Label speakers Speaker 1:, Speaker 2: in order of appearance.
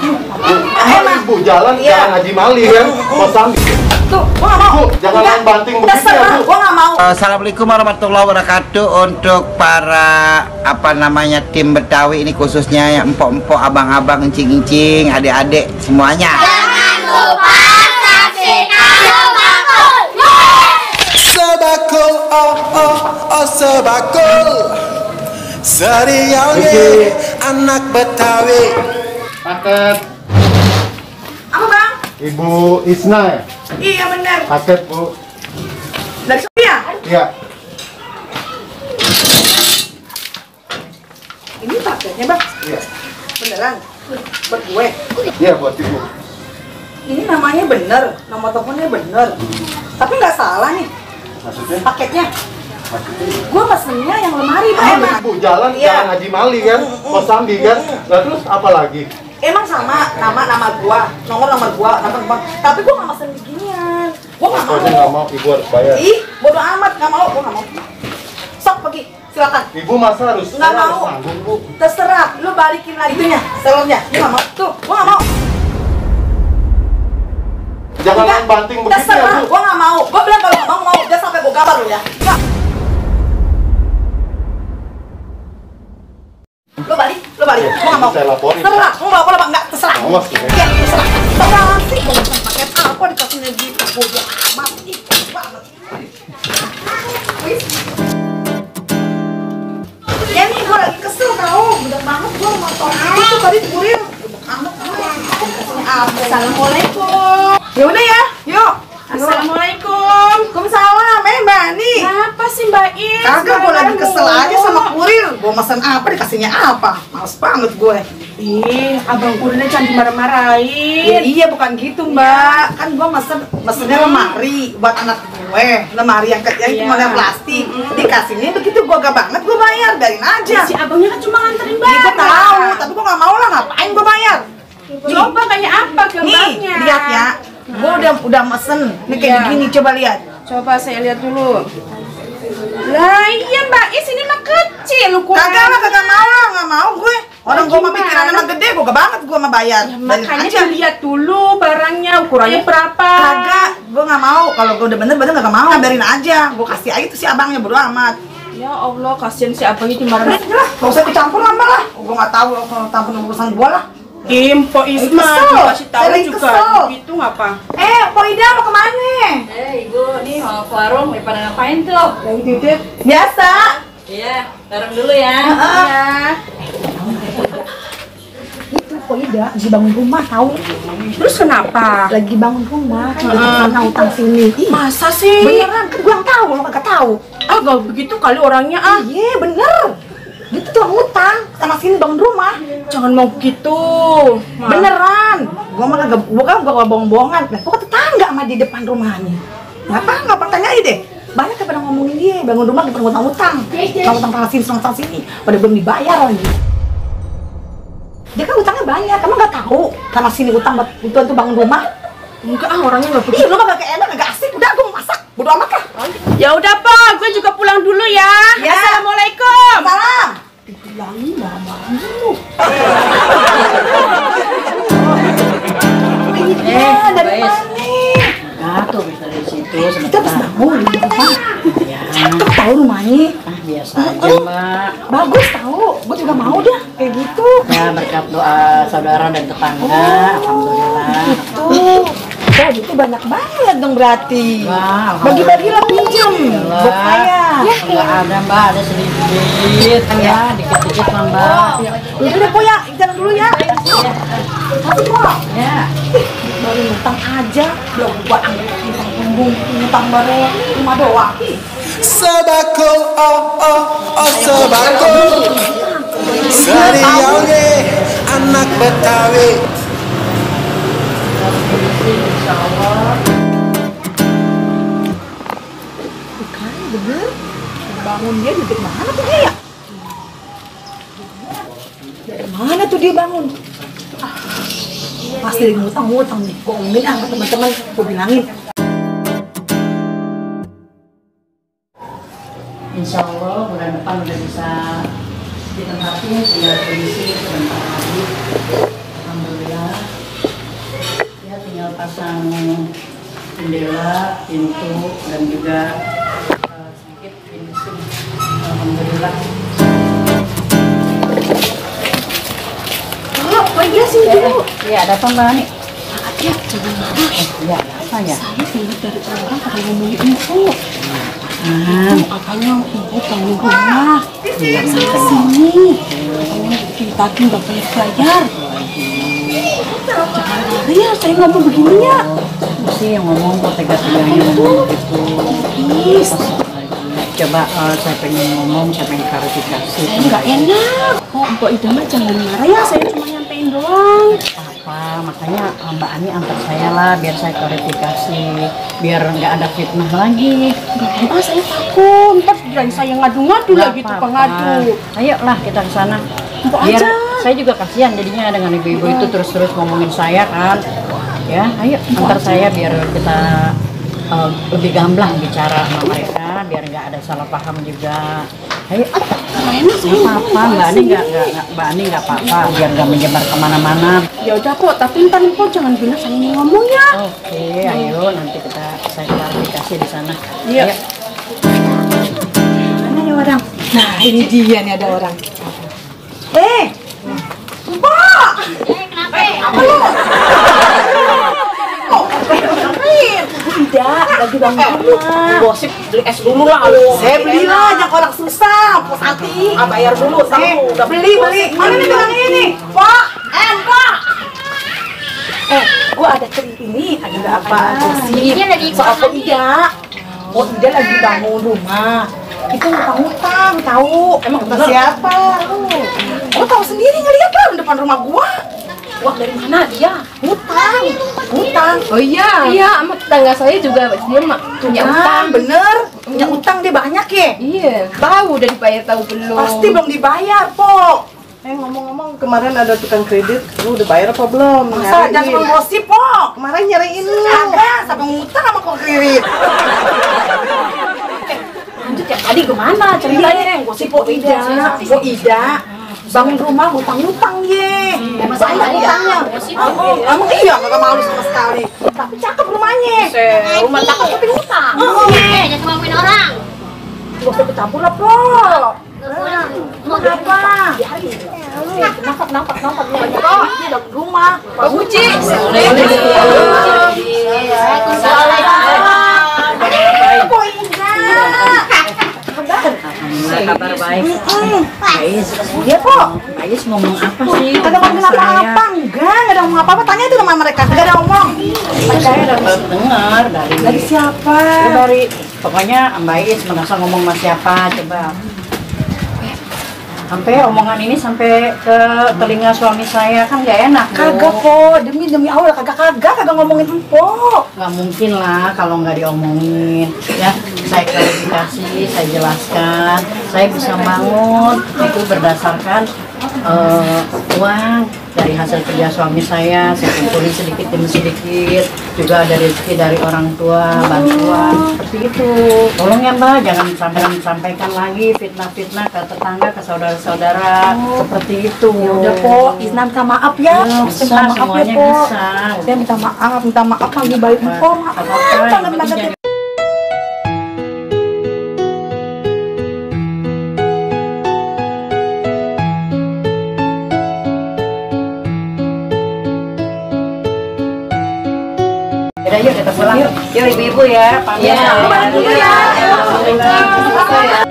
Speaker 1: Ibu jalan jangan Haji Mali kan, Mas Sambi.
Speaker 2: Tuh, gua nggak mau.
Speaker 1: Bu, jangan main banting begitu ya, Bu.
Speaker 2: Gua nggak mau.
Speaker 3: Assalamualaikum warahmatullahi wabarakatuh. Untuk para tim Betawi ini khususnya yang empok-empok, abang-abang, encing-encing, adik-adik semuanya.
Speaker 4: Jangan lupa saksikan
Speaker 5: Sebakul, sebakul. Serialnya anak Betawi.
Speaker 1: Paket.
Speaker 2: Apa bang?
Speaker 1: Ibu Isna ya?
Speaker 2: Iya benar.
Speaker 1: Paket, Bu.
Speaker 2: Dari Sophia.
Speaker 1: Iya.
Speaker 2: Ini paketnya bang.
Speaker 1: Iya.
Speaker 2: Beneran. Buat gue.
Speaker 1: Iya, buat Ibu.
Speaker 2: Ini namanya bener, nomor teleponnya bener. Tapi nggak salah nih
Speaker 1: Maksudnya?
Speaker 2: paketnya.
Speaker 1: Maksudnya?
Speaker 2: Gue mesennya yang lemari bang.
Speaker 1: Bu, jalan
Speaker 2: Iya.
Speaker 1: jangan Haji Mali kan, Mas Sambi kan. Lah terus apa lagi?
Speaker 2: Emang sama nama gua, nomor gua, nomor. Tapi gua nggak mesen beginian. Gua nggak
Speaker 1: Pokoknya
Speaker 2: mau.
Speaker 1: nggak mau, Ibu harus bayar.
Speaker 2: Ih, bodo amat, nggak mau, gua nggak mau. Sok pergi, silakan.
Speaker 1: Ibu masa harus
Speaker 2: Nggak
Speaker 1: saya harus
Speaker 2: mau.
Speaker 1: nanggung, Bu.
Speaker 2: Terserah, lu balikin lagi itunya, selonnya. Gua nggak mau. Tuh, gua nggak mau.
Speaker 1: Jangan
Speaker 2: Enggak,
Speaker 1: main banting begitu ya,
Speaker 2: terserah,
Speaker 1: Bu.
Speaker 2: gua nggak mau. Gua bilang kalau nggak mau, jangan sampai gua gambar lu ya. Nggak. Lu balik, gua nggak mau.
Speaker 1: Saya laporin.
Speaker 2: Terserah, gua nggak boleh, nggak terserah.
Speaker 1: Awas, ya.
Speaker 2: Ya, terserah. Terserah sih, gua mesen paket apa dikasihnya gitu, bodo amat. Ih, banget. Ya nih, gua lagi kesel tau, bener banget gua motor itu tadi kurir. Assalamualaikum. Ya udah ya, yuk.
Speaker 6: Assalamualaikum.
Speaker 2: Waalaikumsalam, Mbak Nih.
Speaker 6: Kenapa sih Mbak Is?
Speaker 2: Kagak, gue lagi kesel aja sama kurir. Gue mesen apa, dikasihnya apa? Males banget gue.
Speaker 6: Ih, abang kurirnya jangan
Speaker 2: Ya
Speaker 6: dimarah-marahin.
Speaker 2: iya, bukan gitu Mbak. Kan gue mesennya lemari buat anak gue. Lemari yang kecil, itu
Speaker 6: Iya.
Speaker 2: model plastik. Dikasihnya begitu, gue gak banget, gue bayar. Biarin aja.
Speaker 6: Si abangnya kan cuma nganterin
Speaker 2: Iya, gue
Speaker 6: barang.
Speaker 2: tahu, tapi gue gak mau lah, ngapain gue bayar?
Speaker 6: Coba kayak apa gambarnya?
Speaker 2: Nih, lihat ya. Gue udah mesen. Nih kayak
Speaker 6: Iya.
Speaker 2: begini, coba lihat.
Speaker 6: Coba saya lihat dulu. Lah iya Mbak Is, ini mah kecil ukuran.
Speaker 2: Kagak mau lah, gak mau gue. Orang gue mah pikirannya mah gede, gue gak banget gue mah bayar.
Speaker 6: Ya,
Speaker 2: Biarin
Speaker 6: makanya
Speaker 2: aja.
Speaker 6: dilihat dulu barangnya, ukurannya berapa.
Speaker 2: Kagak, gue gak mau. Kalau gue udah bener gak mau. Biarin aja, gue kasih aja tuh si abangnya, bodo amat.
Speaker 6: Ya Allah, kasihan si abangnya dimarahin.
Speaker 2: Udah lah, gak usah dicampur lah mbak lah. Gue gak tahu kalau campur urusan gue lah.
Speaker 6: Impo Isma,
Speaker 2: Kesel.
Speaker 6: dikasih tahu
Speaker 2: Saya lagi
Speaker 6: juga
Speaker 2: kesel.
Speaker 6: gitu ngapa?
Speaker 2: Po Ida mau kemana?
Speaker 7: Ibu, nih mau ke warung, mau pada ngapain tuh?
Speaker 2: Lagi titip. Biasa.
Speaker 7: Iya, bareng dulu ya.
Speaker 2: Iya. Itu Po Ida lagi bangun rumah tahu.
Speaker 6: Terus kenapa?
Speaker 2: Lagi bangun rumah, utang sana utang sini. Ih,
Speaker 6: Masa sih?
Speaker 2: beneran, kan gue yang tahu, lo kagak tahu.
Speaker 6: Ah, gak begitu kali orangnya ah.
Speaker 2: Iya bener. Dia tuh tukang utang, sana sini bangun rumah.
Speaker 6: Jangan mau gitu.
Speaker 2: Beneran. Gua mah kagak, gua bohong-bohongan. Nah, gua tetangga sama di depan rumahnya. Ngapa tanya aja deh. Banyak yang pada ngomongin dia, bangun rumah depan utang-utang. Utang sana sini, pada belum dibayar lagi. Dia kan utangnya banyak, kamu nggak tahu sana sini utang tuh bangun rumah.
Speaker 6: Enggak ah, orangnya gak
Speaker 2: Ih,
Speaker 6: begitu.
Speaker 2: lu mah kagak enak, kagak asik. Udah gua mau masak, bodo amat lah.
Speaker 6: Ya udah Pak, gue juga pulang dulu ya.
Speaker 2: Ya.
Speaker 6: Assalamualaikum.
Speaker 2: Salam. Dibilangin marah-marah dulu. Dari
Speaker 7: Baik.
Speaker 2: mana?
Speaker 7: Nah, tuh bisa dari situ
Speaker 2: Kita habis
Speaker 7: sebentar.
Speaker 2: bangun di rumah.
Speaker 7: Ya,
Speaker 2: Cakep tahu rumahnya.
Speaker 7: biasa aja Mbak.
Speaker 2: Bagus tahu. Gue juga mau dah kayak gitu.
Speaker 7: Ya, berkat doa saudara dan tetangga, alhamdulillah.
Speaker 2: Gitu. Oh, itu banyak banget dong berarti.
Speaker 7: Wah,
Speaker 2: Bagi-bagi lah pinjem. Buat saya.
Speaker 7: Enggak ada Mbak, ada sedikit. Ya, dikit-dikit lah Mbak.
Speaker 2: Udah deh, Po ya. Jalan dulu ya. Masih Po.
Speaker 7: Ya.
Speaker 2: Baru ngutang aja. Belum gua anggap ngutang punggung. Ngutang baru cuma doang.
Speaker 5: Sebakul, sebakul. Serialnya anak Betawi.
Speaker 2: Bukan, bener. Bangun dia dari mana tuh dia ya? Dari mana tuh dia bangun? Pasti dari ngutang-ngutang nih. Gue omongin sama teman-teman, gue bilangin.
Speaker 7: Insya Allah bulan depan udah bisa ditempatin, tinggal kondisi sebentar lagi. Alhamdulillah. pasang jendela, pintu, dan juga sedikit finishing. Alhamdulillah.
Speaker 6: Oh iya sih dulu.
Speaker 7: Iya, ada apa Mbak nih?
Speaker 6: Ya, jangan marah.
Speaker 7: Iya, apa ya?
Speaker 6: Saya dengar dari orang pada ngomongin info. Apanya ibu bangun rumah.
Speaker 7: Iya,
Speaker 6: Sini. Ditakin bapaknya bayar. Jangan marah ya, saya ngomong begini ya.
Speaker 7: sih yang ngomong kok tega-teganya ngomong gitu.
Speaker 6: Please.
Speaker 7: Coba saya pengen ngomong, saya pengen klarifikasi.
Speaker 6: Enggak enak. Oh, Mbak Ida mah jangan marah ya, saya cuma nyampein doang.
Speaker 7: Apa, makanya Mbak Ani antar saya lah biar saya klarifikasi, biar nggak ada fitnah lagi.
Speaker 6: Enggak apa, saya takut. Ntar kirain saya ngadu-ngadu
Speaker 7: Nggak
Speaker 6: lagi tuh
Speaker 7: apa-apa.
Speaker 6: pengadu.
Speaker 7: Ayolah kita ke sana.
Speaker 6: Mbak
Speaker 7: Biar
Speaker 6: aja.
Speaker 7: saya juga kasihan jadinya dengan ibu-ibu itu terus-terus ngomongin saya kan. Ya, ayo antar saya biar kita lebih gamblang bicara sama mereka, biar nggak ada salah paham juga. Ayo, nggak apa-apa, Mbak Ani Mbak Ani nggak apa-apa, biar nggak menyebar kemana-mana.
Speaker 6: Ya udah kok, tapi ntar kok jangan bilang saya ini ngomong ya.
Speaker 7: Oke, ayo nanti saya klarifikasi di sana.
Speaker 6: Iya.
Speaker 7: Ayo.
Speaker 2: Mana nih orang? Nah, ini dia nih ada orang. Mbak!
Speaker 4: Kenapa?
Speaker 2: Apa lu? Tidak, lagi bangun rumah.
Speaker 6: Gosip beli es dulu lah.
Speaker 2: Saya belilah, jangan kolak susah. Pos hati.
Speaker 6: Bayar dulu,
Speaker 2: Udah beli. Mana nih bilang ini? Pak! Pak! Gua ada cerita ini, ada apa?
Speaker 4: Ini lagi
Speaker 2: Soal Ko Ida. Ko Ida lagi bangun rumah. Itu ngutang-ngutang, tahu? Emang kata siapa? Gua tahu sendiri ngeliat kan depan rumah gua.
Speaker 6: Wah, dari mana dia?
Speaker 2: Ngutang.
Speaker 6: Oh iya. Iya, sama tetangga saya juga dia punya utang.
Speaker 2: Bener. Punya utang dia banyak ya?
Speaker 6: Iya, tahu udah dibayar tahu belum?
Speaker 2: Pasti belum dibayar, Po.
Speaker 8: Ngomong-ngomong kemarin ada tukang kredit, lu udah bayar apa belum?
Speaker 2: Masa jangan cuma gosip, Po.
Speaker 8: Kemarin nyariin lu.
Speaker 2: Kagak, sampai ngutang sama kok kredit.
Speaker 6: Lanjut ya, tadi kemana ceritanya?
Speaker 2: Si Po Ida, bangun rumah utang-utang ye. Masa ada utangnya? Emang iya, kagak malu sama sekali. Tapi cakep rumahnya.
Speaker 6: Rumah cakep tapi utang.
Speaker 4: Jangan ngomongin orang.
Speaker 2: Gak usah bercampur lah, Po.
Speaker 4: Mau
Speaker 2: Kenapa? Nampak. Ini dalam rumah.
Speaker 6: Pak Uci.
Speaker 2: Po Ida.
Speaker 7: Kabar baik. Ais,
Speaker 2: Iya, Po.
Speaker 7: Ais ngomong apa sih?
Speaker 2: Kagak ngomongin apa-apa, enggak ada ngomong apa-apa. Tanya tuh sama mereka, kagak ada ngomong.
Speaker 7: Saya dapat dengar
Speaker 2: Dari siapa?
Speaker 7: dari pokoknya Mbak Is merasa ngomong sama siapa coba. Sampai omongan ini sampai ke telinga suami saya kan nggak enak.
Speaker 2: Kagak, Po. Demi Allah, kagak ngomongin Po.
Speaker 7: Nggak mungkin lah kalau nggak diomongin ya. Saya klarifikasi, saya jelaskan, saya bisa bangun itu berdasarkan uang dari hasil kerja suami saya kumpulin sedikit demi sedikit, juga ada rezeki dari orang tua, bantuan seperti itu. Tolong ya Mbak, jangan sampai sampaikan lagi fitnah-fitnah ke tetangga, ke saudara-saudara seperti itu.
Speaker 2: Ya udah, Po. Isna minta maaf ya.
Speaker 7: Bisa,
Speaker 2: Minta maaf ya,
Speaker 7: semuanya
Speaker 2: Po.
Speaker 7: bisa.
Speaker 2: Saya minta maaf lagi baik, Po. Maaf banget.
Speaker 7: Yaudah, yuk kita pulang. Yuk ibu-ibu ya, pamit.
Speaker 6: Iya.
Speaker 7: Ya.